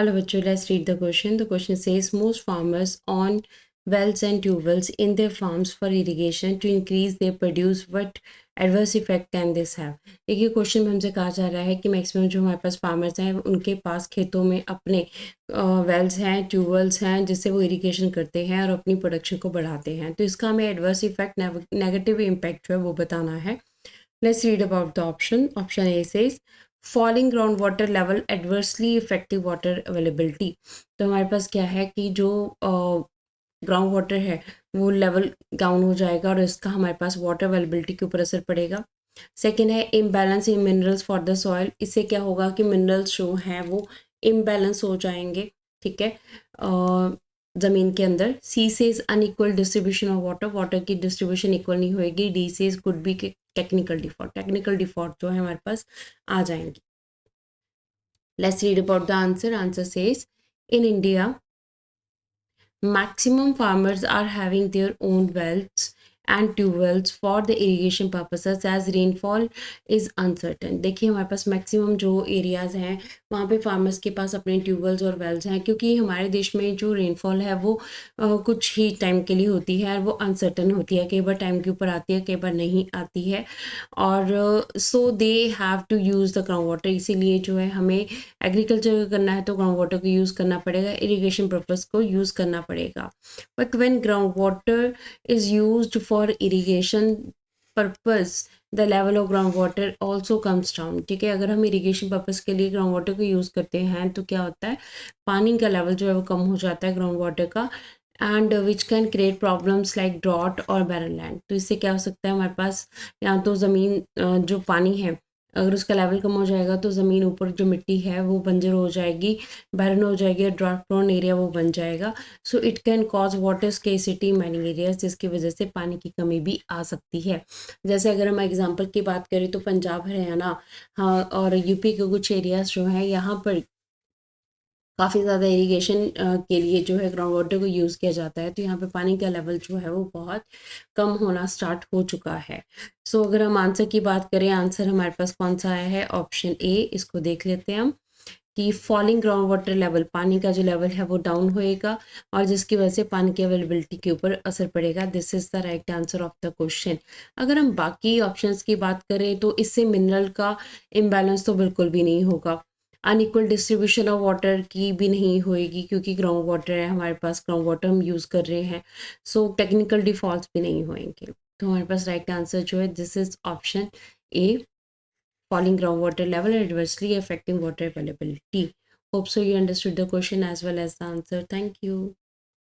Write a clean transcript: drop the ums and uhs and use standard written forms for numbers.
Hello, bachcho, let's read the question. The question says most farmers on wells and tubewells in their farms for irrigation to increase their produce. What adverse effect can this have? देखिए question में हमसे कहा जा रहा है कि maximum जो हमारे पास फार्मर्स हैं उनके पास खेतों में अपने वेल्स हैं, ट्यूबवेल्स हैं, जिससे वो इरिगेशन करते हैं और अपनी प्रोडक्शन को बढ़ाते हैं. तो इसका हमें एडवर्स इफेक्ट, नेगेटिव इम्पैक्ट जो है वो बताना है. Let's read about the option. Option A says falling groundwater level adversely affecting water availability. तो हमारे पास क्या है कि जो ग्राउंड वाटर है वो लेवल डाउन हो जाएगा और इसका हमारे पास वाटर अवेलेबिलिटी के ऊपर असर पड़ेगा. सेकेंड है imbalance in minerals for the soil. इससे क्या होगा कि मिनरल्स जो हैं वो इम्बैलेंस हो जाएंगे. ठीक है, ज़मीन के अंदर. She says unequal distribution of water. Water की डिस्ट्रीब्यूशन इक्वल नहीं होएगी. D says could be technical default. Technical default जो है हमारे पास आ जाएंगी. Let's read about the answer. Answer says in India maximum farmers are having their own wells and tubewells for the irrigation purposes as rainfall is uncertain. देखिए हमारे पास maximum जो areas हैं वहाँ पे फार्मर्स के पास अपने ट्यूबवेल्स और वेल्स हैं, क्योंकि हमारे देश में जो रेनफॉल है वो कुछ ही टाइम के लिए होती है और वो अनसर्टन होती है. कई बार टाइम के ऊपर आती है, कई बार नहीं आती है. और so they have to use the ground water. इसीलिए जो है हमें एग्रीकल्चर करना है तो ग्राउंड वाटर को यूज़ करना पड़ेगा, इरिगेशन पर्पज़ को यूज़ करना पड़ेगा. But when ground water is used for irrigation purpose the level of ground water also comes down. ठीक है, अगर हम इरिगेशन पर्पज़ के लिए ग्राउंड वाटर को यूज़ करते हैं तो क्या होता है, पानी का लेवल जो है वो कम हो जाता है ग्राउंड वाटर का. And which can create problems like drought और बैरन लैंड. तो इससे क्या हो सकता है, हमारे पास या तो ज़मीन जो पानी है अगर उसका लेवल कम हो जाएगा तो ज़मीन ऊपर जो मिट्टी है वो बंजर हो जाएगी, बैरन हो जाएगी और ड्रॉट प्रोन एरिया वो बन जाएगा. So it can cause water scarcity mining areas, जिसकी वजह से पानी की कमी भी आ सकती है. जैसे अगर हम एग्जांपल की बात करें तो पंजाब, हरियाणा, हाँ, और यूपी के कुछ एरियाज जो हैं यहाँ पर काफ़ी ज़्यादा इरिगेशन के लिए जो है ग्राउंड वाटर को यूज़ किया जाता है. तो यहाँ पे पानी का लेवल जो है वो बहुत कम होना स्टार्ट हो चुका है. सो अगर हम आंसर की बात करें, आंसर हमारे पास कौन सा आया है, ऑप्शन ए. इसको देख लेते हैं हम कि फॉलिंग ग्राउंड वाटर लेवल, पानी का जो लेवल है वो डाउन होएगा और जिसकी वजह से पानी की अवेलेबिलिटी के ऊपर असर पड़ेगा. This is the right answer of the question. अगर हम बाकी ऑप्शंस की बात करें तो इससे मिनरल का इम्बैलेंस तो बिल्कुल भी नहीं होगा. अनइक्वल डिस्ट्रीब्यूशन ऑफ वाटर की भी नहीं होएगी, क्योंकि ग्राउंड वाटर है हमारे पास, ग्राउंड वाटर हम यूज़ कर रहे हैं. सो टेक्निकल डिफॉल्ट्स भी नहीं होएंगे. तो हमारे पास राइट आंसर जो है this is option A. Falling groundwater level adversely affecting water availability. Hope so you understood the question as well as the answer. Thank you.